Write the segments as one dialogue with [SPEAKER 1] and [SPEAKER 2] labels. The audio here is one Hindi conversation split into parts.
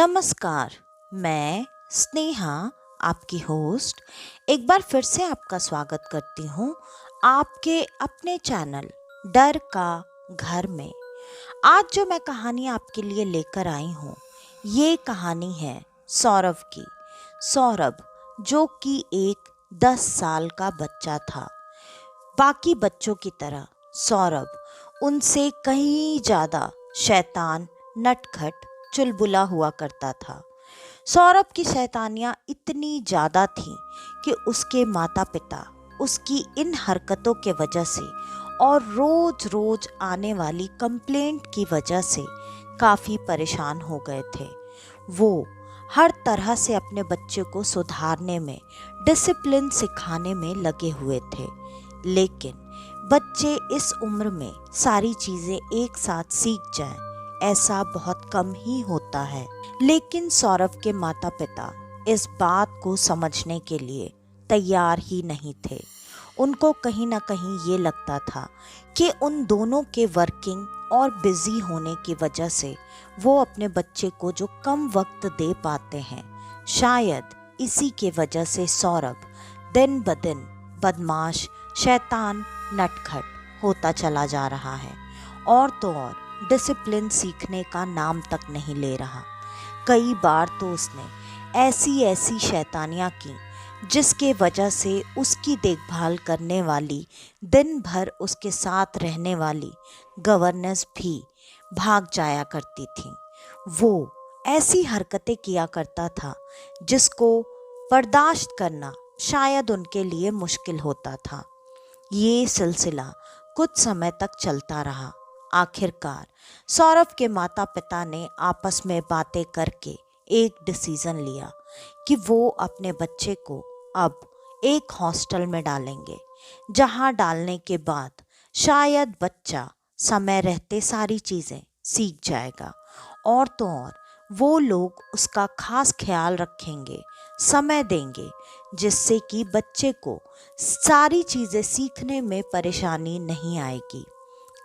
[SPEAKER 1] नमस्कार। मैं स्नेहा, आपकी होस्ट, एक बार फिर से आपका स्वागत करती हूँ आपके अपने चैनल डर का घर में। आज जो मैं कहानी आपके लिए लेकर आई हूँ, ये कहानी है सौरभ की। सौरभ जो कि एक 10 साल का बच्चा था। बाकी बच्चों की तरह सौरभ उनसे कहीं ज़्यादा शैतान, नटखट, चुलबुला हुआ करता था। सौरभ की शैतानियाँ इतनी ज़्यादा थीं कि उसके माता पिता उसकी इन हरकतों के वजह से और रोज रोज आने वाली कंप्लेंट की वजह से काफ़ी परेशान हो गए थे। वो हर तरह से अपने बच्चे को सुधारने में, डिसिप्लिन सिखाने में लगे हुए थे। लेकिन बच्चे इस उम्र में सारी चीज़ें एक साथ सीख जाएं, ऐसा बहुत कम ही होता है। लेकिन सौरभ के माता पिता इस बात को समझने के लिए तैयार ही नहीं थे। उनको कहीं ना कहीं ये लगता था कि उन दोनों के वर्किंग और बिजी होने की वजह से वो अपने बच्चे को जो कम वक्त दे पाते हैं, शायद इसी के वजह से सौरभ दिन ब दिन बदमाश, शैतान, नटखट होता चला जा रहा है। और तो और डिसिप्लिन सीखने का नाम तक नहीं ले रहा। कई बार तो उसने ऐसी ऐसी शैतानियाँ की जिसके वजह से उसकी देखभाल करने वाली, दिन भर उसके साथ रहने वाली गवर्नेंस भी भाग जाया करती थी। वो ऐसी हरकतें किया करता था जिसको बर्दाश्त करना शायद उनके लिए मुश्किल होता था। ये सिलसिला कुछ समय तक चलता रहा। आखिरकार सौरभ के माता पिता ने आपस में बातें करके एक डिसीजन लिया कि वो अपने बच्चे को अब एक हॉस्टल में डालेंगे, जहां डालने के बाद शायद बच्चा समय रहते सारी चीज़ें सीख जाएगा। और तो और वो लोग उसका खास ख्याल रखेंगे, समय देंगे, जिससे कि बच्चे को सारी चीज़ें सीखने में परेशानी नहीं आएगी।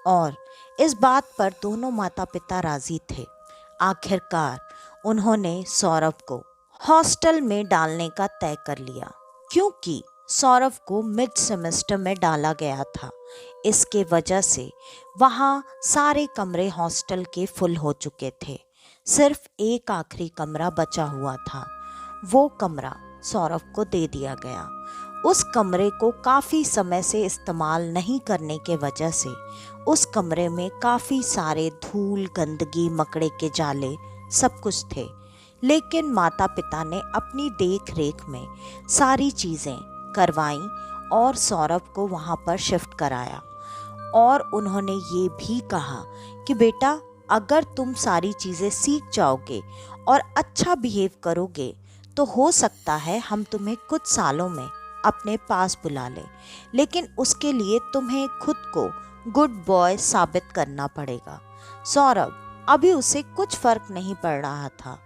[SPEAKER 1] और इस बात पर दोनों माता पिता राजी थे। आखिरकार उन्होंने सौरभ को हॉस्टल में डालने का तय कर लिया, क्योंकि सौरभ को मिड सेमेस्टर में डाला गया था। इसके वजह से वहाँ सारे कमरे हॉस्टल के फुल हो चुके थे। सिर्फ एक आखिरी कमरा बचा हुआ था। वो कमरा सौरभ को दे दिया गया। उस कमरे को काफ़ी समय से इस्तेमाल नहीं करने के वजह से उस कमरे में काफ़ी सारे धूल, गंदगी, मकड़े के जाले सब कुछ थे। लेकिन माता पिता ने अपनी देख रेख में सारी चीज़ें करवाईं और सौरभ को वहाँ पर शिफ्ट कराया। और उन्होंने ये भी कहा कि बेटा, अगर तुम सारी चीज़ें सीख जाओगे और अच्छा बिहेव करोगे तो हो सकता है हम तुम्हें कुछ सालों में अपने पास बुला लें। लेकिन उसके लिए तुम्हें खुद को गुड बॉय साबित करना पड़ेगा। सौरभ अभी उसे कुछ फर्क नहीं पड़ रहा था।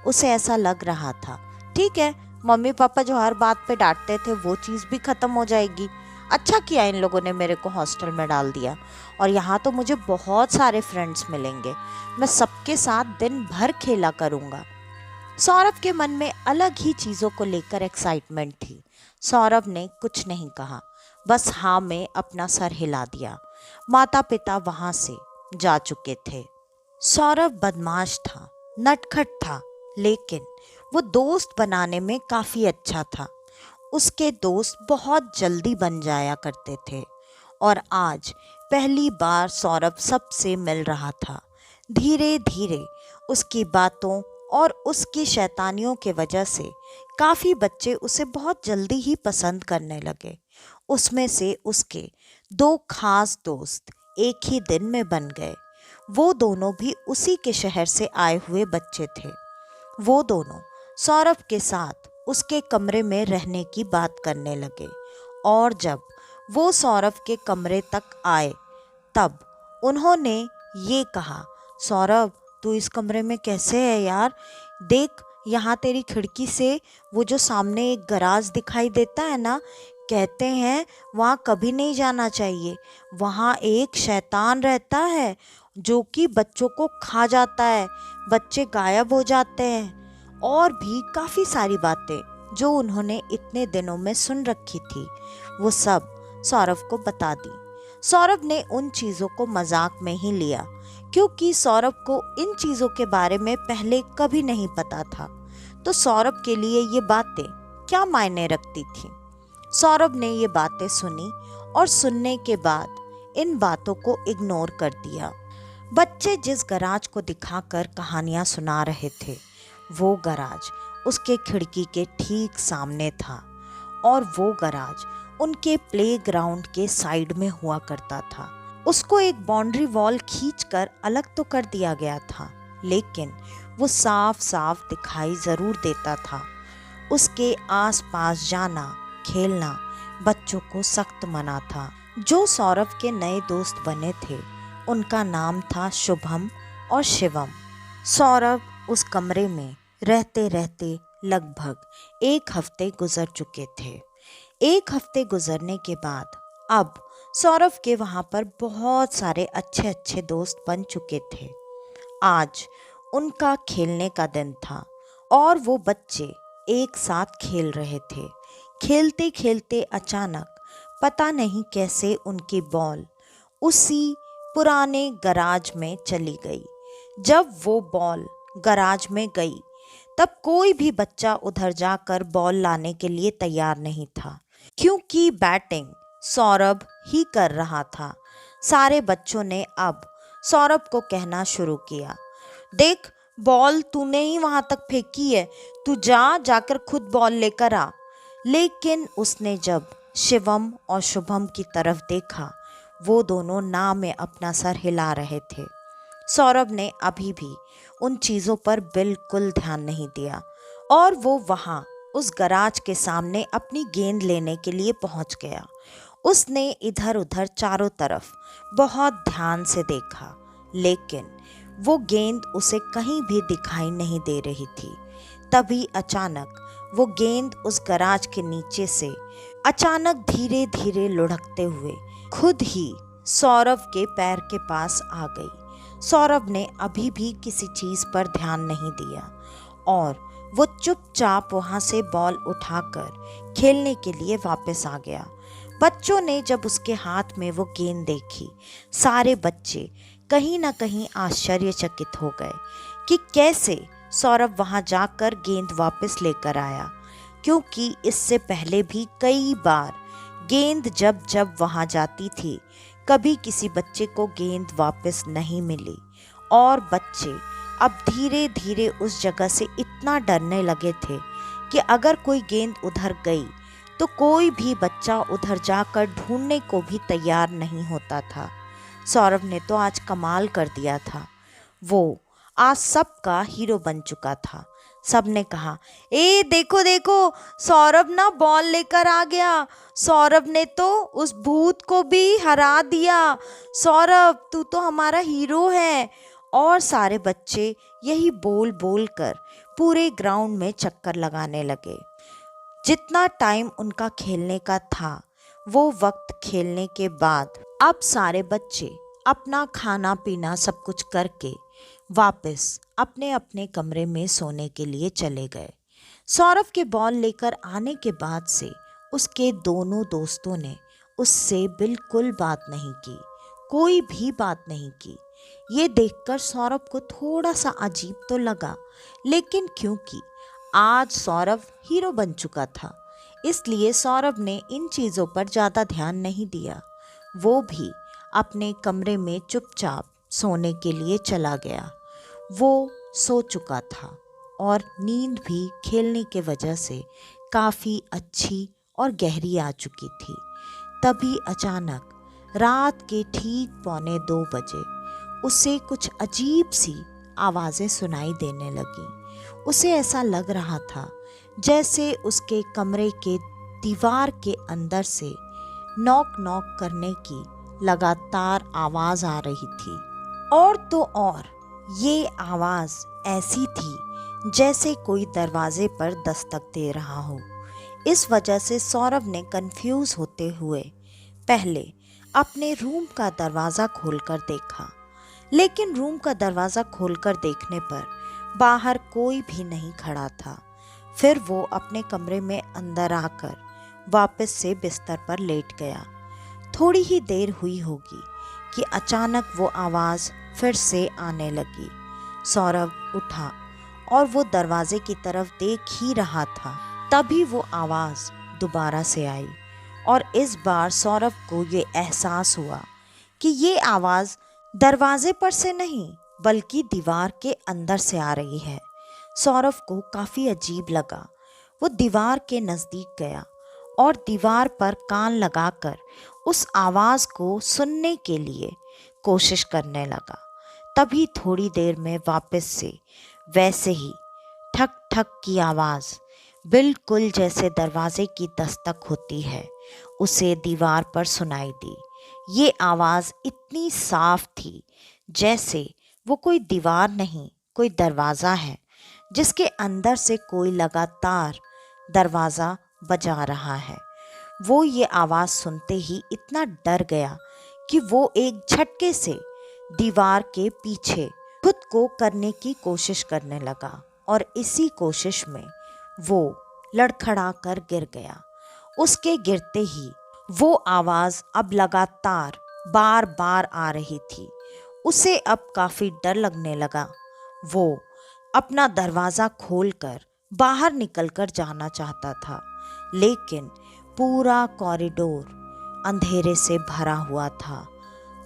[SPEAKER 1] उसे ऐसा लग रहा था, ठीक है, मम्मी पापा जो हर बात पे डांटते थे वो चीज़ भी ख़त्म हो जाएगी। अच्छा किया इन लोगों ने मेरे को हॉस्टल में डाल दिया, और यहाँ तो मुझे बहुत सारे फ्रेंड्स मिलेंगे। मैं सबके साथ दिन भर खेला करूँगा। सौरभ के मन में अलग ही चीज़ों को लेकर एक्साइटमेंट थी। सौरभ ने कुछ नहीं कहा, बस हाँ में अपना सर हिला दिया। माता पिता वहाँ से जा चुके थे। सौरभ बदमाश था, नटखट था, लेकिन वो दोस्त बनाने में काफ़ी अच्छा था। उसके दोस्त बहुत जल्दी बन जाया करते थे। और आज पहली बार सौरभ सबसे मिल रहा था। धीरे धीरे उसकी बातों और उसकी शैतानियों के वजह से काफ़ी बच्चे उसे बहुत जल्दी ही पसंद करने लगे। उसमें से उसके 2 खास दोस्त एक ही दिन में बन गए। वो दोनों भी उसी के शहर से आए हुए बच्चे थे। वो दोनों सौरभ के साथ उसके कमरे में रहने की बात करने लगे। और जब वो सौरभ के कमरे तक आए तब उन्होंने ये कहा, सौरभ, तू इस कमरे में कैसे है यार? देख, यहाँ तेरी खिड़की से वो जो सामने एक गराज दिखाई देता है ना, कहते हैं वहाँ कभी नहीं जाना चाहिए। वहाँ एक शैतान रहता है जो कि बच्चों को खा जाता है, बच्चे गायब हो जाते हैं और भी काफ़ी सारी बातें जो उन्होंने इतने दिनों में सुन रखी थी, वो सब सौरभ को बता दी। सौरभ ने उन चीज़ों को मजाक में ही लिया, क्योंकि सौरभ को इन चीज़ों के बारे में पहले कभी नहीं पता था। तो सौरभ के लिए ये बातें क्या मायने रखती थी। सौरभ ने ये बातें सुनी और सुनने के बाद इन बातों को इग्नोर कर दिया। बच्चे जिस गराज को दिखाकर कहानियां सुना रहे थे, वो गराज उसके खिड़की के ठीक सामने था और वो गराज उनके प्लेग्राउंड के साइड में हुआ करता था। उसको एक बाउंड्री वॉल खींचकर अलग तो कर दिया गया था, लेकिन वो साफ साफ दिखाई जरूर देता था। उसके आसपास जाना, खेलना बच्चों को सख्त मना था। जो सौरभ के नए दोस्त बने थे, उनका नाम था शुभम और शिवम। सौरभ उस कमरे में रहते रहते लगभग 1 हफ्ते गुजर चुके थे। 1 हफ्ते गुजरने के बाद अब सौरभ के वहाँ पर बहुत सारे अच्छे अच्छे दोस्त बन चुके थे। आज उनका खेलने का दिन था और वो बच्चे एक साथ खेल रहे थे। खेलते खेलते अचानक पता नहीं कैसे उनकी बॉल उसी पुराने गराज में चली गई। जब वो बॉल गराज में गई, तब कोई भी बच्चा उधर जाकर बॉल लाने के लिए तैयार नहीं था, क्योंकि बैटिंग सौरभ ही कर रहा था। सारे बच्चों ने अब सौरभ को कहना शुरू किया, देख, बॉल तूने ही वहां तक फेंकी है, तू जाकर खुद बॉल लेकर आ। लेकिन उसने जब शिवम और शुभम की तरफ देखा, वो दोनों ना में अपना सर हिला रहे थे। सौरभ ने अभी भी उन चीज़ों पर बिल्कुल ध्यान नहीं दिया और वो वहाँ उस गराज के सामने अपनी गेंद लेने के लिए पहुँच गया। उसने इधर उधर चारों तरफ बहुत ध्यान से देखा, लेकिन वो गेंद उसे कहीं भी दिखाई नहीं दे रही थी। तभी अचानक वो गेंद उस गराज के नीचे से अचानक धीरे धीरे लुढ़कते हुए खुद ही सौरभ के पैर के पास आ गई। सौरभ ने अभी भी किसी चीज़ पर ध्यान नहीं दिया और वो चुपचाप वहाँ से बॉल उठाकर खेलने के लिए वापस आ गया। बच्चों ने जब उसके हाथ में वो गेंद देखी, सारे बच्चे कहीं ना कहीं आश्चर्यचकित हो गए कि कैसे सौरभ वहाँ जाकर गेंद वापस लेकर आया, क्योंकि इससे पहले भी कई बार गेंद जब जब वहाँ जाती थी, कभी किसी बच्चे को गेंद वापस नहीं मिली और बच्चे अब धीरे धीरे उस जगह से इतना डरने लगे थे कि अगर कोई गेंद उधर गई तो कोई भी बच्चा उधर जाकर ढूंढने को भी तैयार नहीं होता था। सौरभ ने तो आज कमाल कर दिया था। वो आज सबका हीरो बन चुका था। सबने कहा, ए देखो देखो, सौरभ ना बॉल लेकर आ गया, सौरभ ने तो उस भूत को भी हरा दिया, सौरभ तू तो हमारा हीरो है। और सारे बच्चे यही बोल बोल कर पूरे ग्राउंड में चक्कर लगाने लगे। जितना टाइम उनका खेलने का था, वो वक्त खेलने के बाद अब सारे बच्चे अपना खाना पीना सब कुछ करके वापस अपने अपने कमरे में सोने के लिए चले गए। सौरभ के बॉल लेकर आने के बाद से उसके दोनों दोस्तों ने उससे बिल्कुल बात नहीं की, कोई भी बात नहीं की। ये देखकर सौरभ को थोड़ा सा अजीब तो लगा, लेकिन क्योंकि आज सौरभ हीरो बन चुका था, इसलिए सौरभ ने इन चीज़ों पर ज़्यादा ध्यान नहीं दिया। वो भी अपने कमरे में चुपचाप सोने के लिए चला गया। वो सो चुका था और नींद भी खेलने के वजह से काफ़ी अच्छी और गहरी आ चुकी थी। तभी अचानक रात के ठीक 1:45 बजे उसे कुछ अजीब सी आवाज़ें सुनाई देने लगी। उसे ऐसा लग रहा था जैसे उसके कमरे के दीवार के अंदर से नॉक नॉक करने की लगातार आवाज़ आ रही थी। और तो और ये आवाज़ ऐसी थी जैसे कोई दरवाजे पर दस्तक दे रहा हो। इस वजह से सौरभ ने कंफ्यूज होते हुए पहले अपने रूम का दरवाज़ा खोलकर देखा, लेकिन रूम का दरवाज़ा खोलकर देखने पर बाहर कोई भी नहीं खड़ा था। फिर वो अपने कमरे में अंदर आकर वापस से बिस्तर पर लेट गया। थोड़ी ही देर हुई होगी कि अचानक वो आवाज़ फिर से आने लगी। सौरभ उठा और वो दरवाजे की तरफ देख ही रहा था। तभी वो आवाज़ दोबारा से आई और इस बार सौरभ को ये एहसास हुआ कि ये आवाज़ दरवाजे पर से नहीं बल्कि दीवार के अंदर से आ रही है। सौरभ को काफ़ी अजीब लगा। वो दीवार के नज़दीक गया और दीवार पर कान लगाकर उस आवाज़ को सुनने के लिए कोशिश करने लगा। तभी थोड़ी देर में वापस से वैसे ही ठक ठक की आवाज़, बिल्कुल जैसे दरवाजे की दस्तक होती है, उसे दीवार पर सुनाई दी। ये आवाज़ इतनी साफ थी जैसे वो कोई दीवार नहीं, कोई दरवाज़ा है जिसके अंदर से कोई लगातार दरवाज़ा बजा रहा है। वो ये आवाज़ सुनते ही इतना डर गया कि वो एक झटके से दीवार के पीछे खुद को करने की कोशिश करने लगा और इसी कोशिश में वो लड़खड़ा कर गिर गया। उसके गिरते ही वो आवाज़ अब लगातार बार बार आ रही थी। उसे अब काफ़ी डर लगने लगा। वो अपना दरवाज़ा खोलकर बाहर निकलकर जाना चाहता था, लेकिन पूरा कॉरिडोर अंधेरे से भरा हुआ था।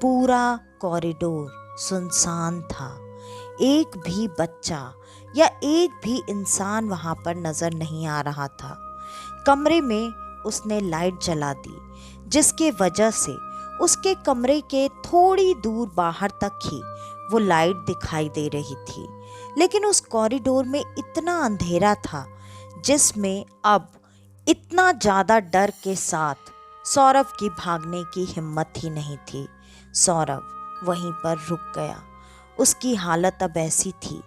[SPEAKER 1] पूरा कॉरिडोर सुनसान था। एक भी बच्चा या एक भी इंसान वहाँ पर नज़र नहीं आ रहा था। कमरे में उसने लाइट जला दी, जिसके वजह से उसके कमरे के थोड़ी दूर बाहर तक ही वो लाइट दिखाई दे रही थी। लेकिन उस कॉरिडोर में इतना अंधेरा था जिसमें अब इतना ज़्यादा डर के साथ सौरभ की भागने की हिम्मत ही नहीं थी। सौरभ वहीं पर रुक गया। उसकी हालत अब ऐसी थी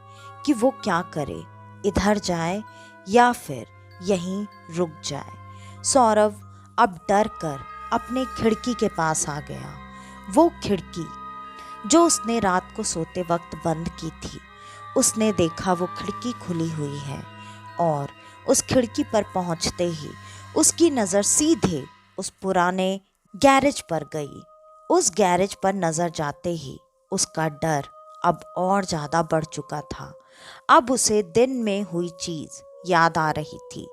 [SPEAKER 1] कि वो क्या करे, इधर जाए या फिर यहीं रुक जाए। सौरभ अब डर कर अपने खिड़की के पास आ गया। वो खिड़की जो उसने रात को सोते वक्त बंद की थी, उसने देखा वो खिड़की खुली हुई है और उस खिड़की पर पहुंचते ही उसकी नज़र सीधे उस पुराने गैरेज पर गई। उस गैरेज पर नज़र जाते ही उसका डर अब और ज़्यादा बढ़ चुका था। अब उसे दिन में हुई चीज़ याद आ रही थी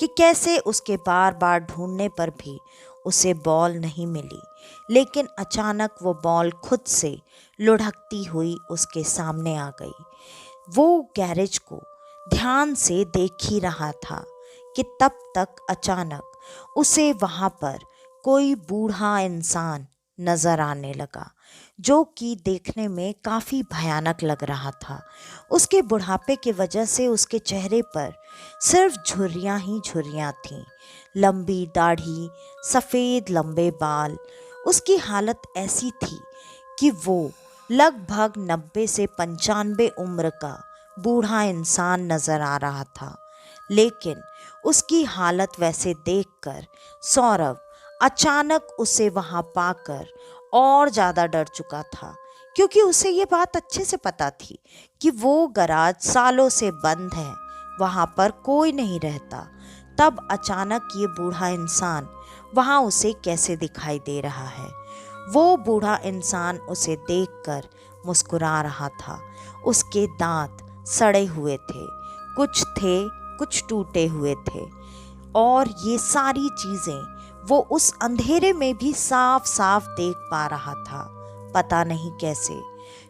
[SPEAKER 1] कि कैसे उसके बार बार ढूंढने पर भी उसे बॉल नहीं मिली, लेकिन अचानक वो बॉल खुद से लुढ़कती हुई उसके सामने आ गई। वो गैरेज को ध्यान से देख ही रहा था कि तब तक अचानक उसे वहाँ पर कोई बूढ़ा इंसान नजर आने लगा, जो कि देखने में काफ़ी भयानक लग रहा था। उसके बुढ़ापे की वजह से उसके चेहरे पर सिर्फ झुर्रियाँ ही झुर्रियाँ थीं। लंबी दाढ़ी, सफ़ेद लंबे बाल। उसकी हालत ऐसी थी कि वो लगभग 90 से 95 उम्र का बूढ़ा इंसान नजर आ रहा था। लेकिन उसकी हालत वैसे देखकर सौरभ अचानक उसे वहां पाकर और ज़्यादा डर चुका था, क्योंकि उसे ये बात अच्छे से पता थी कि वो गराज सालों से बंद है, वहां पर कोई नहीं रहता। तब अचानक ये बूढ़ा इंसान वहां उसे कैसे दिखाई दे रहा है। वो बूढ़ा इंसान उसे देखकर मुस्कुरा रहा था। उसके दांत सड़े हुए थे, कुछ टूटे हुए थे, और ये सारी चीज़ें वो उस अंधेरे में भी साफ साफ देख पा रहा था। पता नहीं कैसे,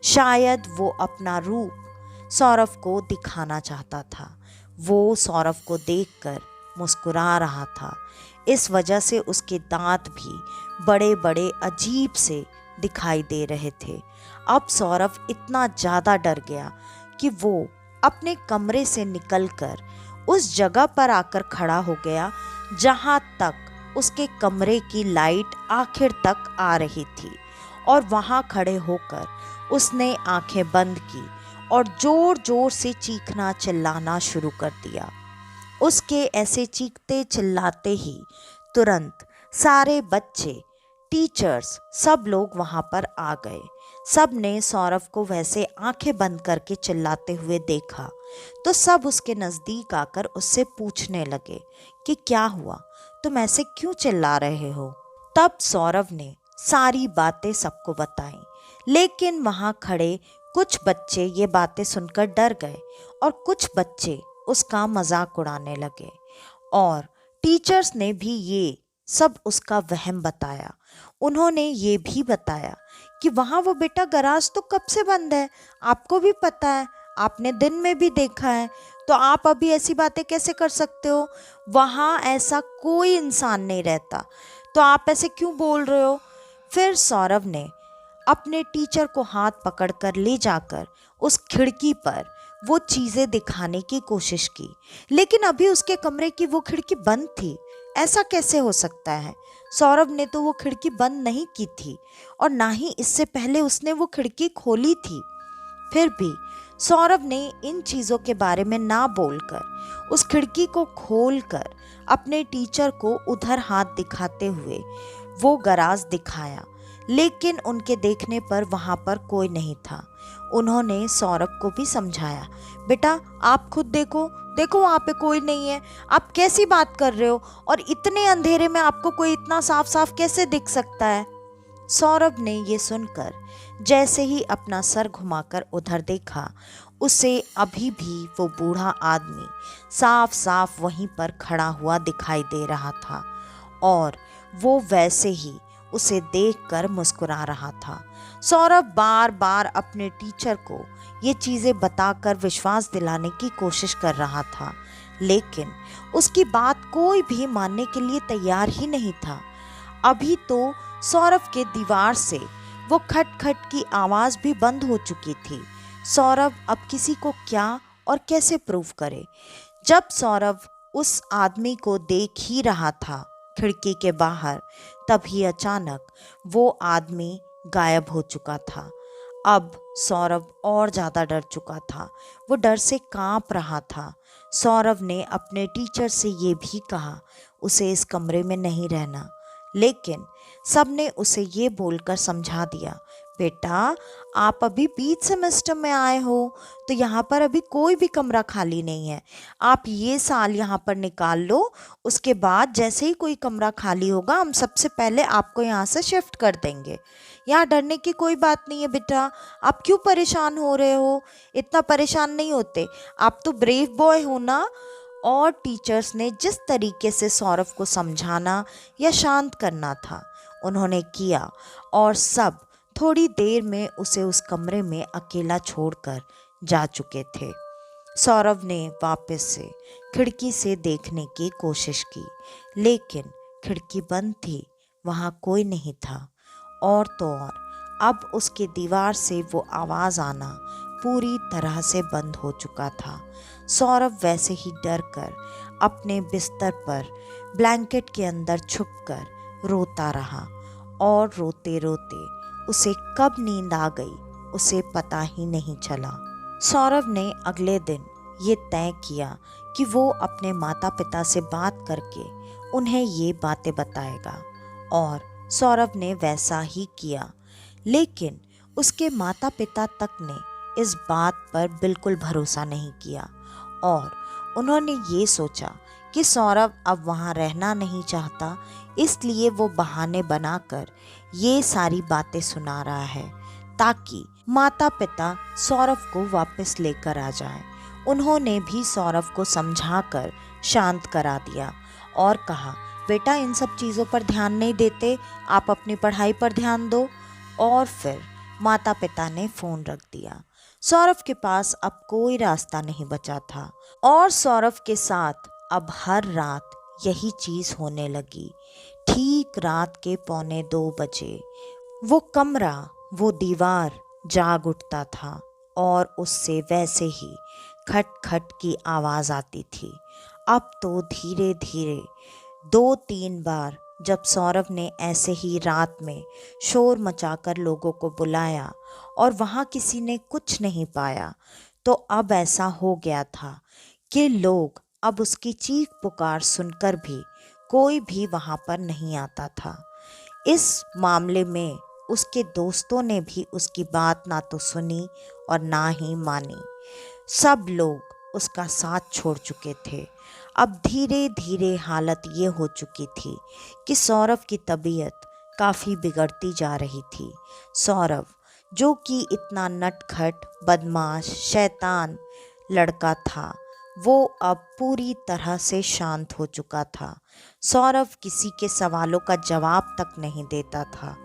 [SPEAKER 1] शायद वो अपना रूप सौरभ को दिखाना चाहता था। वो सौरभ को देखकर मुस्कुरा रहा था। इस वजह से उसके दांत भी बड़े बड़े अजीब से दिखाई दे रहे थे। अब सौरभ इतना ज़्यादा डर गया कि वो अपने कमरे से निकलकर उस जगह पर आकर खड़ा हो गया जहाँ तक उसके कमरे की लाइट आखिर तक आ रही थी, और वहाँ खड़े होकर उसने आंखें बंद की और जोर जोर से चीखना चिल्लाना शुरू कर दिया। उसके ऐसे चीखते चिल्लाते ही तुरंत सारे बच्चे, टीचर्स, सब लोग वहाँ पर आ गए। सब ने सौरभ को वैसे आंखें बंद करके चिल्लाते हुए देखा तो सब उसके नजदीक आकर उससे पूछने लगे कि क्या हुआ, तुम ऐसे क्यों चिल्ला रहे हो। तब सौरभ ने सारी बातें सबको बताई, लेकिन वहां खड़े कुछ बच्चे ये बातें सुनकर डर गए और कुछ बच्चे उसका मजाक उड़ाने लगे और टीचर्स ने भी ये सब उसका वहम बताया। उन्होंने ये भी बताया कि वहाँ वो बेटा गराज तो कब से बंद है, आपको भी पता है, आपने दिन में भी देखा है, तो आप अभी ऐसी बातें कैसे कर सकते हो, वहाँ ऐसा कोई इंसान नहीं रहता, तो आप ऐसे क्यों बोल रहे हो। फिर सौरभ ने अपने टीचर को हाथ पकड़कर ले जाकर उस खिड़की पर वो चीजें दिखाने की कोशिश की, लेकिन अभी उसके कमरे की वो खिड़की बंद थी। ऐसा कैसे हो सकता है, सौरभ ने तो वो खिड़की बंद नहीं की थी और ना ही इससे पहले उसने वो खिड़की खोली थी। फिर भी सौरभ ने इन चीजों के बारे में ना बोलकर उस खिड़की को खोलकर अपने टीचर को उधर हाथ दिखाते हुए वो गराज दिखाया, लेकिन उनके देखने पर वहां पर कोई नहीं था। उन्होंने सौरभ को भी समझाया, बेटा आप खुद देखो, देखो वहां पे कोई नहीं है, आप कैसी बात कर रहे हो, और इतने अंधेरे में आपको कोई इतना साफ साफ कैसे दिख सकता है। सौरभ ने ये सुनकर जैसे ही अपना सर घुमाकर उधर देखा, उसे अभी भी वो बूढ़ा आदमी साफ साफ वहीं पर खड़ा हुआ दिखाई दे रहा था और वो वैसे ही उसे देखकर मुस्कुरा रहा था। सौरभ बार बार अपने टीचर को ये चीज़ें बताकर विश्वास दिलाने की कोशिश कर रहा था, लेकिन उसकी बात कोई भी मानने के लिए तैयार ही नहीं था। अभी तो सौरभ के दीवार से वो खट खट की आवाज़ भी बंद हो चुकी थी। सौरभ अब किसी को क्या और कैसे प्रूव करे। जब सौरभ उस आदमी को देख ही रहा था खिड़की के बाहर, तभी अचानक वो आदमी गायब हो चुका था। अब सौरभ और ज़्यादा डर चुका था, वो डर से कांप रहा था। सौरभ ने अपने टीचर से ये भी कहा उसे इस कमरे में नहीं रहना, लेकिन सबने उसे ये बोलकर समझा दिया, बेटा आप अभी बीच सेमेस्टर में आए हो तो यहाँ पर अभी कोई भी कमरा खाली नहीं है, आप ये साल यहाँ पर निकाल लो, उसके बाद जैसे ही कोई कमरा खाली होगा हम सबसे पहले आपको यहाँ से शिफ्ट कर देंगे। यहाँ डरने की कोई बात नहीं है बेटा, आप क्यों परेशान हो रहे हो, इतना परेशान नहीं होते, आप तो ब्रेव बॉय हो ना। और टीचर्स ने जिस तरीके से सौरभ को समझाना या शांत करना था उन्होंने किया और सब थोड़ी देर में उसे उस कमरे में अकेला छोड़कर जा चुके थे। सौरभ ने वापस से खिड़की से देखने की कोशिश की, लेकिन खिड़की बंद थी, वहाँ कोई नहीं था। और तो और अब उसके दीवार से वो आवाज़ आना पूरी तरह से बंद हो चुका था। सौरभ वैसे ही डर कर अपने बिस्तर पर ब्लैंकेट के अंदर छुपकर रोता रहा और रोते रोते उसे कब नींद आ गई उसे पता ही नहीं चला। सौरभ ने अगले दिन ये तय किया कि वो अपने माता पिता से बात करके उन्हें ये बातें बताएगा और सौरभ ने वैसा ही किया, लेकिन उसके माता पिता तक ने इस बात पर बिल्कुल भरोसा नहीं किया और उन्होंने ये सोचा कि सौरभ अब वहाँ रहना नहीं चाहता, इसलिए वो बहाने बनाकर ये सारी बातें सुना रहा है ताकि माता पिता सौरभ को वापस लेकर आ जाएं। उन्होंने भी सौरभ को समझाकर शांत करा दिया और कहा, बेटा इन सब चीज़ों पर ध्यान नहीं देते, आप अपनी पढ़ाई पर ध्यान दो। और फिर माता पिता ने फ़ोन रख दिया। सौरभ के पास अब कोई रास्ता नहीं बचा था और सौरभ के साथ अब हर रात यही चीज़ होने लगी। ठीक रात के 1:45 वो कमरा, वो दीवार जाग उठता था और उससे वैसे ही खट खट की आवाज़ आती थी। अब तो धीरे धीरे 2-3 बार जब सौरभ ने ऐसे ही रात में शोर मचाकर लोगों को बुलाया और वहाँ किसी ने कुछ नहीं पाया, तो अब ऐसा हो गया था कि लोग अब उसकी चीख पुकार सुनकर भी कोई भी वहाँ पर नहीं आता था। इस मामले में उसके दोस्तों ने भी उसकी बात ना तो सुनी और ना ही मानी। सब लोग उसका साथ छोड़ चुके थे। अब धीरे धीरे हालत ये हो चुकी थी कि सौरभ की तबीयत काफ़ी बिगड़ती जा रही थी। सौरभ, जो कि इतना नटखट, बदमाश, शैतान लड़का था, वो अब पूरी तरह से शांत हो चुका था। सौरभ किसी के सवालों का जवाब तक नहीं देता था।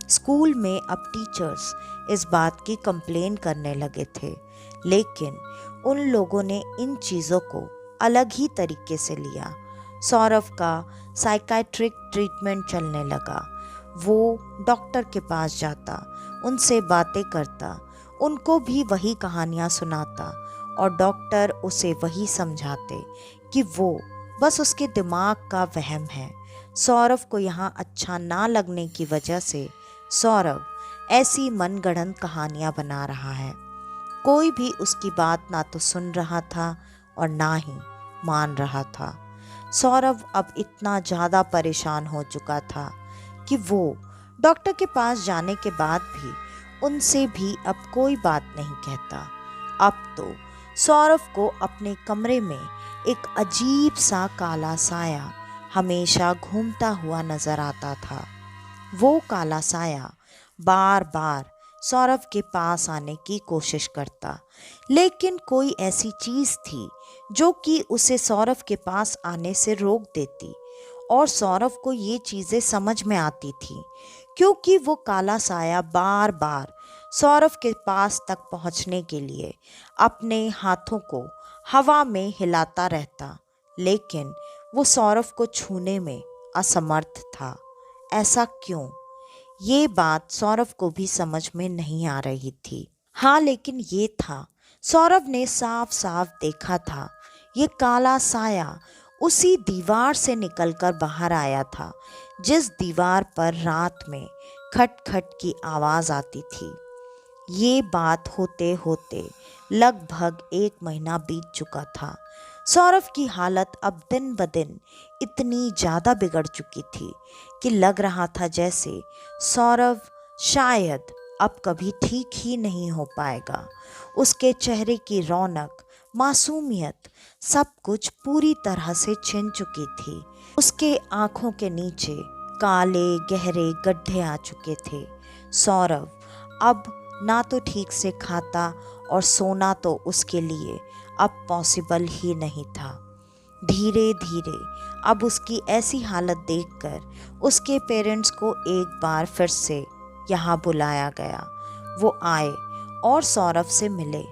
[SPEAKER 1] स्कूल में अब टीचर्स इस बात की कंप्लेन करने लगे थे, लेकिन उन लोगों ने इन चीज़ों को अलग ही तरीके से लिया। सौरभ का साइकाइट्रिक ट्रीटमेंट चलने लगा। वो डॉक्टर के पास जाता, उनसे बातें करता, उनको भी वही कहानियाँ सुनाता और डॉक्टर उसे वही समझाते कि वो बस उसके दिमाग का वहम है। सौरभ को यहाँ अच्छा ना लगने की वजह से सौरभ ऐसी मनगढ़ंत कहानियाँ बना रहा है। कोई भी उसकी बात ना तो सुन रहा था और ना ही मान रहा था। सौरभ अब इतना ज़्यादा परेशान हो चुका था कि वो डॉक्टर के पास जाने के बाद भी उनसे भी अब कोई बात नहीं कहता। अब तो सौरभ को अपने कमरे में एक अजीब सा काला साया हमेशा घूमता हुआ नजर आता था। वो काला साया बार बार सौरभ के पास आने की कोशिश करता, लेकिन कोई ऐसी चीज़ थी जो कि उसे सौरभ के पास आने से रोक देती। और सौरभ को ये चीज़ें समझ में आती थी, क्योंकि वो काला साया बार बार सौरभ के पास तक पहुंचने के लिए अपने हाथों को हवा में हिलाता रहता, लेकिन वो सौरभ को छूने में असमर्थ था। ऐसा क्यों? ये बात सौरभ को भी समझ में नहीं आ रही थी। हाँ, लेकिन ये था, सौरभ ने साफ साफ देखा था, ये काला साया उसी दीवार से निकलकर बाहर आया था जिस दीवार पर रात में खट खट की आवाज़ आती थी। ये बात होते होते लगभग 1 महीना बीत चुका था। सौरभ की हालत अब दिन ब दिन इतनी ज़्यादा बिगड़ चुकी थी कि लग रहा था जैसे सौरभ शायद अब कभी ठीक ही नहीं हो पाएगा। उसके चेहरे की रौनक, मासूमियत, सब कुछ पूरी तरह से छिन चुकी थी। उसके आंखों के नीचे काले गहरे गड्ढे आ चुके थे। सौरभ अब ना तो ठीक से खाता और सोना तो उसके लिए अब पॉसिबल ही नहीं था। धीरे धीरे अब उसकी ऐसी हालत देखकर उसके पेरेंट्स को एक बार फिर से यहाँ बुलाया गया। वो आए और सौरभ से मिले।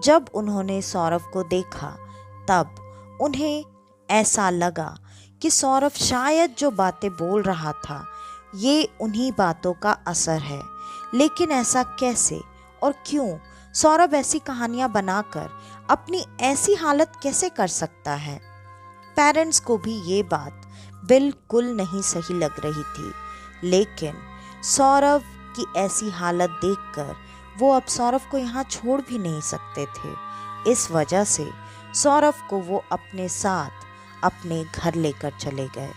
[SPEAKER 1] जब उन्होंने सौरभ को देखा तब उन्हें ऐसा लगा कि सौरभ शायद जो बातें बोल रहा था ये उन्हीं बातों का असर है। लेकिन ऐसा कैसे और क्यों? सौरभ ऐसी कहानियां बनाकर अपनी ऐसी हालत कैसे कर सकता है? पेरेंट्स को भी ये बात बिल्कुल नहीं सही लग रही थी, लेकिन सौरभ की ऐसी हालत देखकर वो अब सौरभ को यहाँ छोड़ भी नहीं सकते थे। इस वजह से सौरभ को वो अपने साथ अपने घर लेकर चले गए।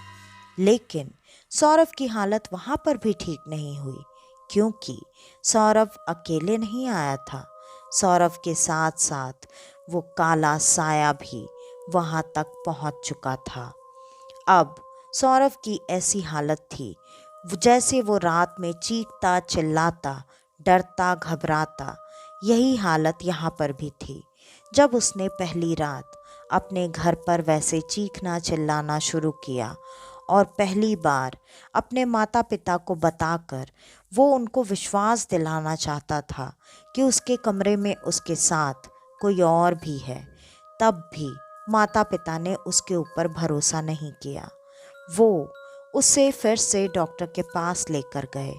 [SPEAKER 1] लेकिन सौरभ की हालत वहाँ पर भी ठीक नहीं हुई, क्योंकि सौरभ अकेले नहीं आया था। सौरभ के साथ साथ वो काला साया भी वहाँ तक पहुँच चुका था। अब सौरभ की ऐसी हालत थी जैसे वो रात में चीखता चिल्लाता, डरता घबराता। यही हालत यहाँ पर भी थी। जब उसने पहली रात अपने घर पर वैसे चीखना चिल्लाना शुरू किया और पहली बार अपने माता पिता को बताकर वो उनको विश्वास दिलाना चाहता था कि उसके कमरे में उसके साथ कोई और भी है, तब भी माता पिता ने उसके ऊपर भरोसा नहीं किया। वो उसे फिर से डॉक्टर के पास लेकर गए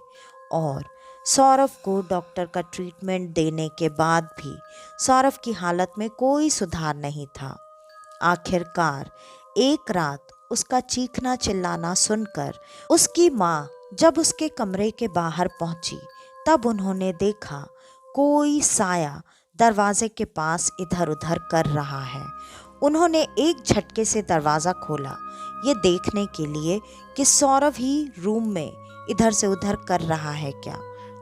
[SPEAKER 1] और सौरभ को डॉक्टर का ट्रीटमेंट देने के बाद भी सौरभ की हालत में कोई सुधार नहीं था। आखिरकार एक रात उसका चीखना चिल्लाना सुनकर उसकी माँ जब उसके कमरे के बाहर पहुंची तब उन्होंने देखा कोई साया दरवाजे के पास इधर उधर कर रहा है। उन्होंने एक झटके से दरवाज़ा खोला, ये देखने के लिए कि सौरभ ही रूम में इधर से उधर कर रहा है क्या।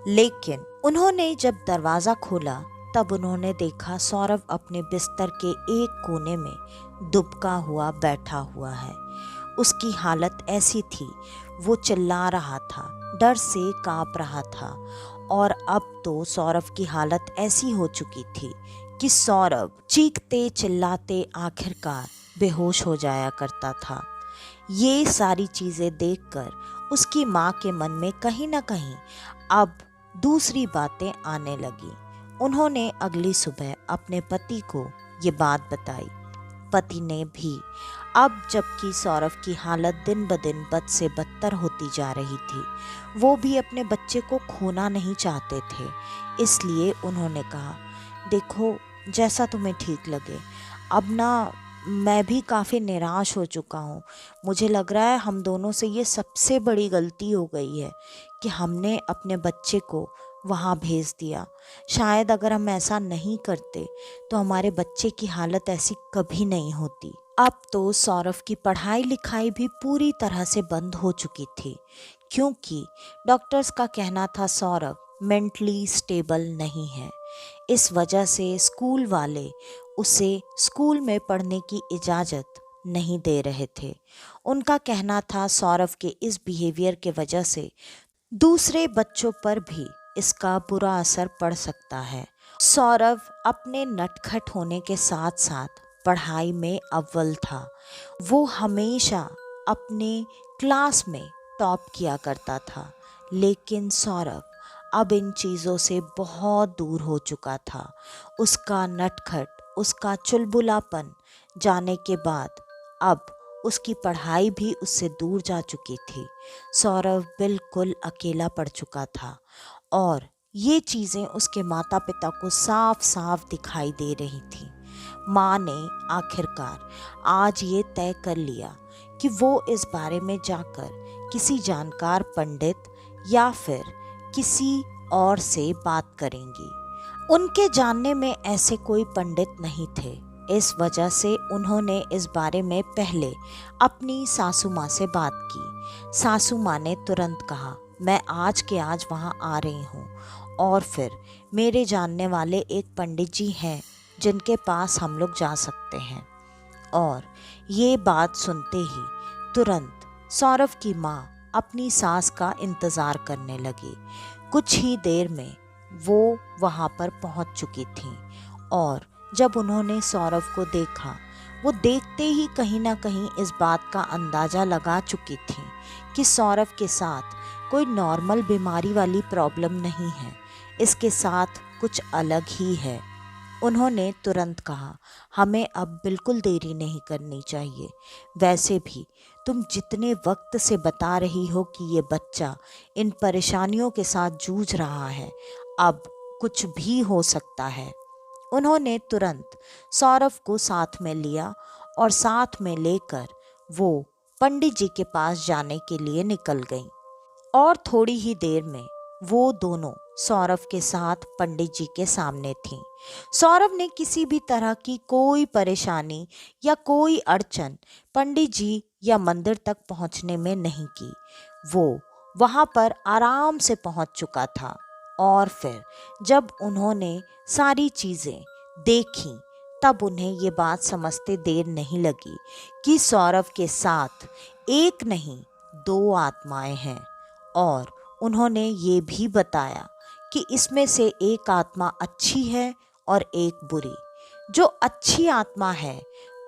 [SPEAKER 1] लेकिन उन्होंने जब दरवाजा खोला तब उन्होंने देखा सौरभ अपने बिस्तर के एक कोने में दुबका हुआ बैठा हुआ है। उसकी हालत ऐसी थी, वो चिल्ला रहा था, डर से कांप रहा था। और अब तो सौरभ की हालत ऐसी हो चुकी थी कि सौरभ चीखते चिल्लाते आखिरकार बेहोश हो जाया करता था। ये सारी चीजें देखकर उसकी माँ के मन में कहीं ना कहीं अब दूसरी बातें आने लगी। उन्होंने अगली सुबह अपने पति को ये बात बताई। पति ने भी, अब जबकि सौरभ की हालत दिन ब दिन बद से बदतर होती जा रही थी, वो भी अपने बच्चे को खोना नहीं चाहते थे। इसलिए उन्होंने कहा, देखो जैसा तुम्हें ठीक लगे, अब ना मैं भी काफ़ी निराश हो चुका हूँ। मुझे लग रहा है हम दोनों से ये सबसे बड़ी गलती हो गई है कि हमने अपने बच्चे को वहाँ भेज दिया। शायद अगर हम ऐसा नहीं करते तो हमारे बच्चे की हालत ऐसी कभी नहीं होती। अब तो सौरभ की पढ़ाई लिखाई भी पूरी तरह से बंद हो चुकी थी, क्योंकि डॉक्टर्स का कहना था सौरभ मेंटली स्टेबल नहीं है। इस वजह से स्कूल वाले उसे स्कूल में पढ़ने की इजाज़त नहीं दे रहे थे। उनका कहना था सौरभ के इस बिहेवियर के वजह से दूसरे बच्चों पर भी इसका बुरा असर पड़ सकता है। सौरभ अपने नटखट होने के साथ साथ पढ़ाई में अव्वल था। वो हमेशा अपने क्लास में टॉप किया करता था। लेकिन सौरभ अब इन चीज़ों से बहुत दूर हो चुका था। उसका नटखट, उसका चुलबुलापन जाने के बाद अब उसकी पढ़ाई भी उससे दूर जा चुकी थी। सौरभ बिल्कुल अकेला पड़ चुका था और ये चीज़ें उसके माता पिता को साफ साफ दिखाई दे रही थी। माँ ने आखिरकार आज ये तय कर लिया कि वो इस बारे में जाकर किसी जानकार पंडित या फिर किसी और से बात करेंगी। उनके जानने में ऐसे कोई पंडित नहीं थे। इस वजह से उन्होंने इस बारे में पहले अपनी सासू माँ से बात की। सासू माँ ने तुरंत कहा, मैं आज के आज वहाँ आ रही हूँ। और फिर मेरे जानने वाले एक पंडित जी हैं जिनके पास हम लोग जा सकते हैं। और ये बात सुनते ही तुरंत सौरभ की माँ अपनी सास का इंतज़ार करने लगी। कुछ ही देर में वो वहाँ पर पहुँच चुकी थी और जब उन्होंने सौरभ को देखा, वो देखते ही कहीं ना कहीं इस बात का अंदाज़ा लगा चुकी थी कि सौरभ के साथ कोई नॉर्मल बीमारी वाली प्रॉब्लम नहीं है, इसके साथ कुछ अलग ही है। उन्होंने तुरंत कहा, हमें अब बिल्कुल देरी नहीं करनी चाहिए। वैसे भी तुम जितने वक्त से बता रही हो कि ये बच्चा इन परेशानियों के साथ जूझ रहा है, अब कुछ भी हो सकता है। उन्होंने तुरंत सौरभ को साथ में लिया और साथ में लेकर वो पंडित जी के पास जाने के लिए निकल गईं। और थोड़ी ही देर में वो दोनों सौरभ के साथ पंडित जी के सामने थीं। सौरभ ने किसी भी तरह की कोई परेशानी या कोई अड़चन पंडित जी या मंदिर तक पहुंचने में नहीं की। वो वहां पर आराम से पहुंच चुका था। और फिर जब उन्होंने सारी चीज़ें देखी तब उन्हें ये बात समझते देर नहीं लगी कि सौरभ के साथ एक नहीं दो आत्माएं हैं। और उन्होंने ये भी बताया कि इसमें से एक आत्मा अच्छी है और एक बुरी। जो अच्छी आत्मा है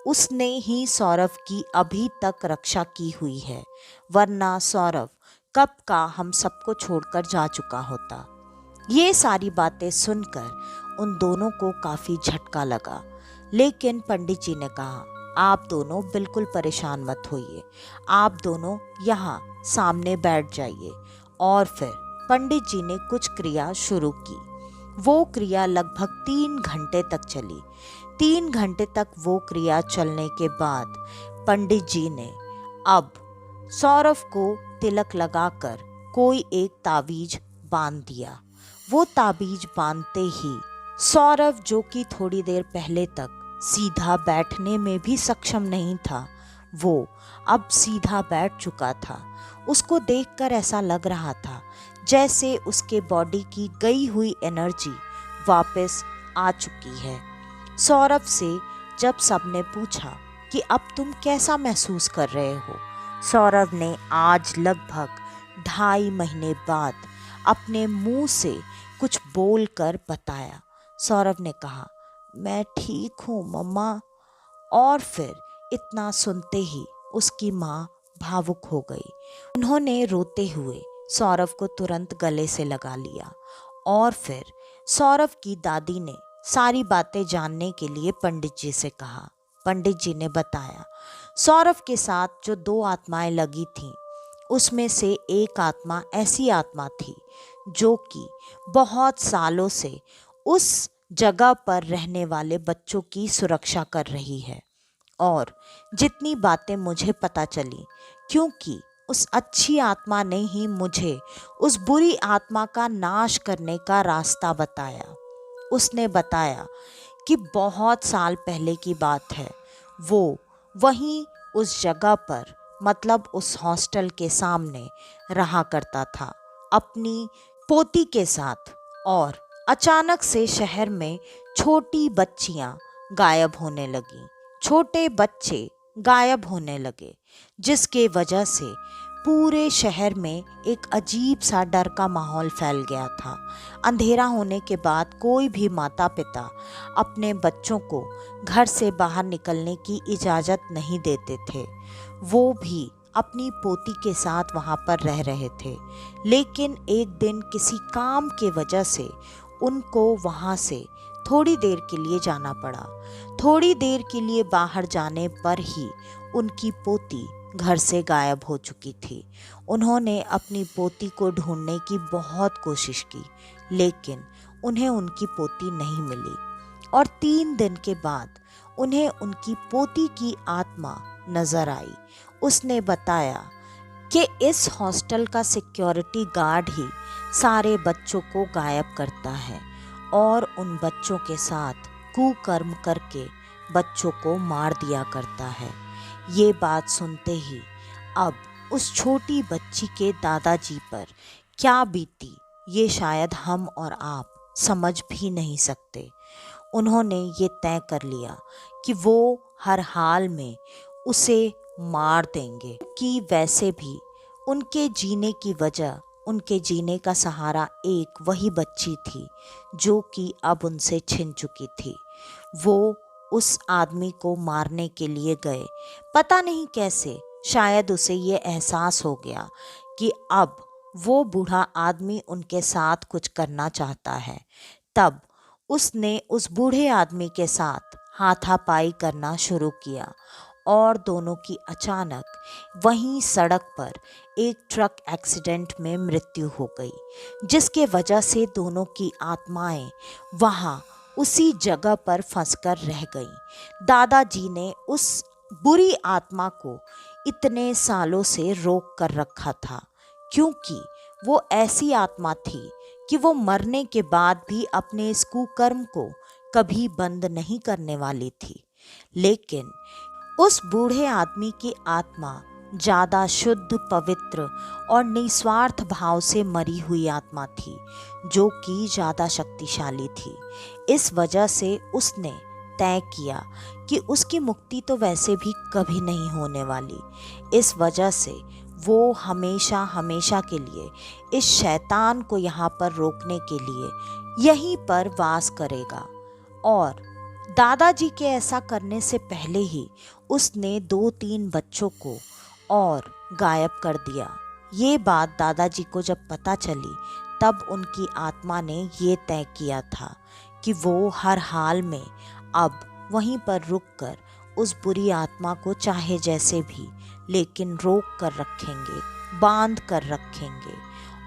[SPEAKER 1] उसने ही सौरभ की अभी तक रक्षा की हुई है, वरना सौरभ कब का हम सबको छोड़कर जा चुका होता। ये सारी बातें सुनकर उन दोनों को काफ़ी झटका लगा। लेकिन पंडित जी ने कहा, आप दोनों बिल्कुल परेशान मत होइए, आप दोनों यहाँ सामने बैठ जाइए। और फिर पंडित जी ने कुछ क्रिया शुरू की। वो क्रिया लगभग 3 घंटे तक चली। 3 घंटे तक वो क्रिया चलने के बाद पंडित जी ने अब सौरभ को तिलक लगाकर कोई एक ताबीज बांध दिया। वो ताबीज बांधते ही सौरभ, जो कि थोड़ी देर पहले तक सीधा बैठने में भी सक्षम नहीं था, वो अब सीधा बैठ चुका था। उसको देखकर ऐसा लग रहा था जैसे उसके बॉडी की गई हुई एनर्जी वापस आ चुकी है। सौरभ से जब सबने पूछा कि अब तुम कैसा महसूस कर रहे हो, सौरभ ने आज लगभग 2.5 महीने बाद अपने मुंह से कुछ बोलकर बताया। सौरभ ने कहा, मैं ठीक हूँ मम्मा। और फिर इतना सुनते ही उसकी माँ भावुक हो गई। उन्होंने रोते हुए सौरभ को तुरंत गले से लगा लिया और फिर सौरभ की दादी ने सारी बातें जानने के लिए पंडित जी से कहा। पंडित जी ने बताया, सौरभ के साथ जो 2 आत्माएं लगी थीं, उसमें से एक आत्मा ऐसी आत्मा थी जो कि बहुत सालों से उस जगह पर रहने वाले बच्चों की सुरक्षा कर रही है। और जितनी बातें मुझे पता चली, क्योंकि उस अच्छी आत्मा ने ही मुझे उस बुरी आत्मा का नाश करने का रास्ता बताया। उसने बताया कि बहुत साल पहले की बात है, वो वहीं उस जगह पर, मतलब उस हॉस्टल के सामने रहा करता था अपनी पोती के साथ। और अचानक से शहर में छोटी बच्चियां गायब होने लगीं, छोटे बच्चे गायब होने लगे, जिसके वजह से पूरे शहर में एक अजीब सा डर का माहौल फैल गया था। अंधेरा होने के बाद कोई भी माता पिता अपने बच्चों को घर से बाहर निकलने की इजाज़त नहीं देते थे। वो भी अपनी पोती के साथ वहाँ पर रह रहे थे, लेकिन एक दिन किसी काम के वजह से उनको वहाँ से थोड़ी देर के लिए जाना पड़ा। थोड़ी देर के लिए बाहर जाने पर ही उनकी पोती घर से गायब हो चुकी थी। उन्होंने अपनी पोती को ढूंढने की बहुत कोशिश की, लेकिन उन्हें उनकी पोती नहीं मिली। और 3 दिन के बाद उन्हें उनकी पोती की आत्मा नजर आई। उसने बताया कि इस हॉस्टल का सिक्योरिटी गार्ड ही सारे बच्चों को गायब करता है और उन बच्चों के साथ कुकर्म करके बच्चों को मार दिया करता है। ये बात सुनते ही अब उस छोटी बच्ची के दादाजी पर क्या बीती, ये शायद हम और आप समझ भी नहीं सकते। उन्होंने ये तय कर लिया कि वो हर हाल में उसे मार देंगे, कि वैसे भी उनके जीने की वजह, उनके जीने का सहारा एक वही बच्ची थी जो कि अब उनसे छिन चुकी थी। वो उस आदमी को मारने के लिए गए। पता नहीं कैसे, शायद उसे ये एहसास हो गया कि अब वो बूढ़ा आदमी उनके साथ कुछ करना चाहता है। तब उसने उस बूढ़े आदमी के साथ हाथापाई करना शुरू किया और दोनों की अचानक वहीं सड़क पर एक ट्रक एक्सीडेंट में मृत्यु हो गई, जिसके वजह से दोनों की आत्माएं वहां उसी जगह पर फंसकर रह गईं। दादाजी ने उस बुरी आत्मा को इतने सालों से रोक कर रखा था, क्योंकि वो ऐसी आत्मा थी कि वो मरने के बाद भी अपने इस कुकर्म को कभी बंद नहीं करने वाली थी। लेकिन उस बूढ़े आदमी की आत्मा ज्यादा शुद्ध, पवित्र और निस्वार्थ भाव से मरी हुई आत्मा थी, जो कि ज्यादा शक्तिशाली थी। इस वजह से उसने तय किया कि उसकी मुक्ति तो वैसे भी कभी नहीं होने वाली। इस वजह से वो हमेशा हमेशा के लिए इस शैतान को यहाँ पर रोकने के लिए यहीं पर वास करेगा। और दादाजी के ऐसा करने से पहले ही उसने 2-3 बच्चों को और गायब कर दिया। ये बात दादाजी को जब पता चली, तब उनकी आत्मा ने ये तय किया था कि वो हर हाल में अब वहीं पर रुककर उस बुरी आत्मा को चाहे जैसे भी, लेकिन रोक कर रखेंगे, बांध कर रखेंगे।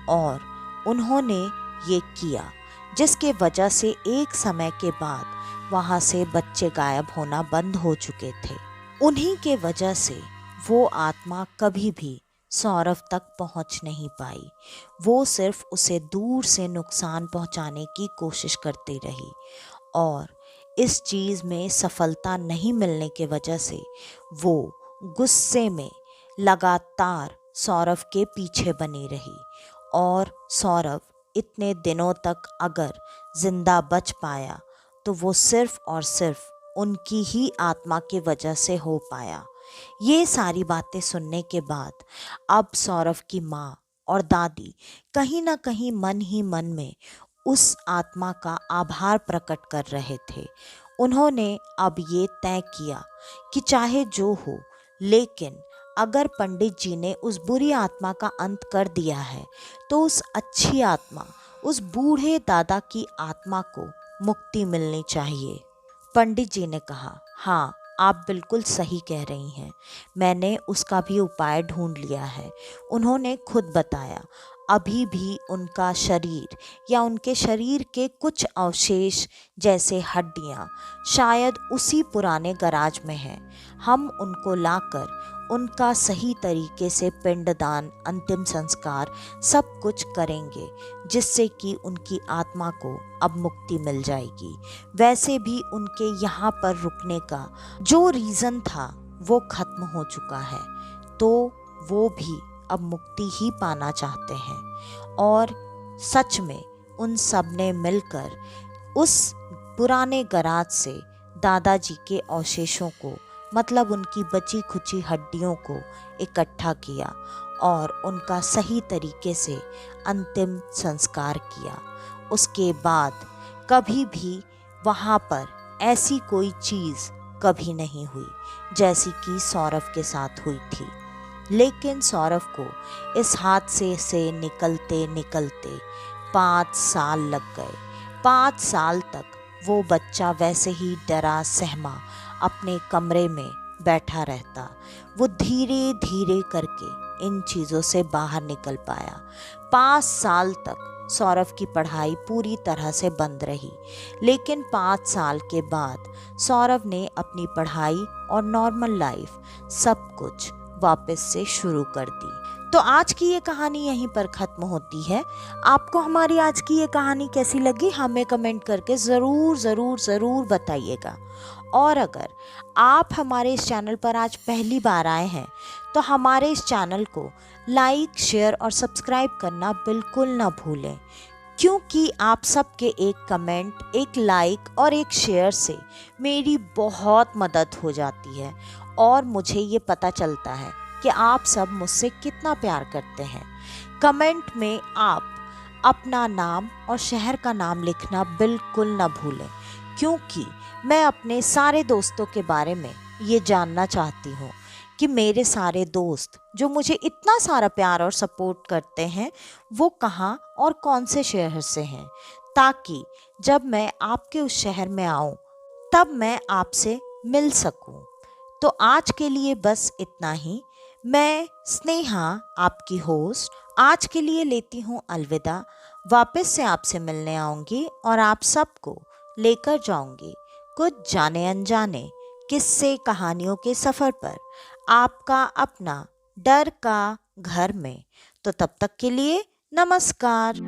[SPEAKER 1] और उन्होंने ये किया, जिसके वजह से एक समय के बाद वहाँ से बच्चे गायब होना बंद हो चुके थे। उन्हीं के वजह से वो आत्मा कभी भी सौरभ तक पहुंच नहीं पाई। वो सिर्फ उसे दूर से नुकसान पहुंचाने की कोशिश करती रही और इस चीज़ में सफलता नहीं मिलने के वजह से वो गुस्से में लगातार सौरभ के पीछे बनी रही और सौरभ इतने दिनों तक अगर जिंदा बच पाया तो वो सिर्फ और सिर्फ उनकी ही आत्मा की वजह से हो पाया। ये सारी बातें सुनने के बाद अब सौरभ की माँ और दादी कहीं ना कहीं मन ही मन में उस आत्मा का आभार प्रकट कर रहे थे। उन्होंने अब ये तय किया कि चाहे जो हो, लेकिन अगर पंडित जी ने उस बुरी आत्मा का अंत कर दिया है तो उस अच्छी आत्मा, उस बूढ़े दादा की आत्मा को मुक्ति मिलनी चाहिए। पंडित जी ने कहा, हाँ आप बिल्कुल सही कह रही हैं, मैंने उसका भी उपाय ढूंढ लिया है। उन्होंने खुद बताया, अभी भी उनका शरीर या उनके शरीर के कुछ अवशेष जैसे हड्डियां शायद उसी पुराने गराज में हैं। हम उनको लाकर उनका सही तरीके से पिंडदान, अंतिम संस्कार सब कुछ करेंगे, जिससे कि उनकी आत्मा को अब मुक्ति मिल जाएगी। वैसे भी उनके यहाँ पर रुकने का जो रीज़न था वो खत्म हो चुका है, तो वो भी अब मुक्ति ही पाना चाहते हैं। और सच में उन सब ने मिलकर उस पुराने गराज से दादाजी के अवशेषों को, मतलब उनकी बची खुची हड्डियों को इकट्ठा किया और उनका सही तरीके से अंतिम संस्कार किया। उसके बाद कभी भी वहाँ पर ऐसी कोई चीज़ कभी नहीं हुई जैसी कि सौरभ के साथ हुई थी। लेकिन सौरभ को इस हादसे से निकलते निकलते 5 साल लग गए। 5 साल तक वो बच्चा वैसे ही डरा सहमा अपने कमरे में बैठा रहता। वो धीरे धीरे करके इन चीज़ों से बाहर निकल पाया। 5 साल तक सौरभ की पढ़ाई पूरी तरह से बंद रही, लेकिन 5 साल के बाद सौरभ ने अपनी पढ़ाई और नॉर्मल लाइफ सब कुछ वापस से शुरू कर दी। तो आज की ये कहानी यहीं पर ख़त्म होती है। आपको हमारी आज की ये कहानी कैसी लगी हमें कमेंट करके ज़रूर ज़रूर ज़रूर बताइएगा। और अगर आप हमारे इस चैनल पर आज पहली बार आए हैं तो हमारे इस चैनल को लाइक, शेयर और सब्सक्राइब करना बिल्कुल ना भूलें, क्योंकि आप सबके एक कमेंट, एक लाइक और एक शेयर से मेरी बहुत मदद हो जाती है और मुझे ये पता चलता है कि आप सब मुझसे कितना प्यार करते हैं। कमेंट में आप अपना नाम और शहर का नाम लिखना बिल्कुल ना भूलें, क्योंकि मैं अपने सारे दोस्तों के बारे में ये जानना चाहती हूँ कि मेरे सारे दोस्त जो मुझे इतना सारा प्यार और सपोर्ट करते हैं वो कहाँ और कौन से शहर से हैं, ताकि जब मैं आपके उस शहर में आऊँ तब मैं आपसे मिल सकूँ। तो आज के लिए बस इतना ही। मैं स्नेहा, आपकी होस्ट, आज के लिए लेती हूँ अलविदा। वापस से आपसे मिलने आऊँगी और आप सबको लेकर जाऊँगी कुछ जाने अनजाने किस्से कहानियों के सफ़र पर, आपका अपना डर का घर में। तो तब तक के लिए नमस्कार।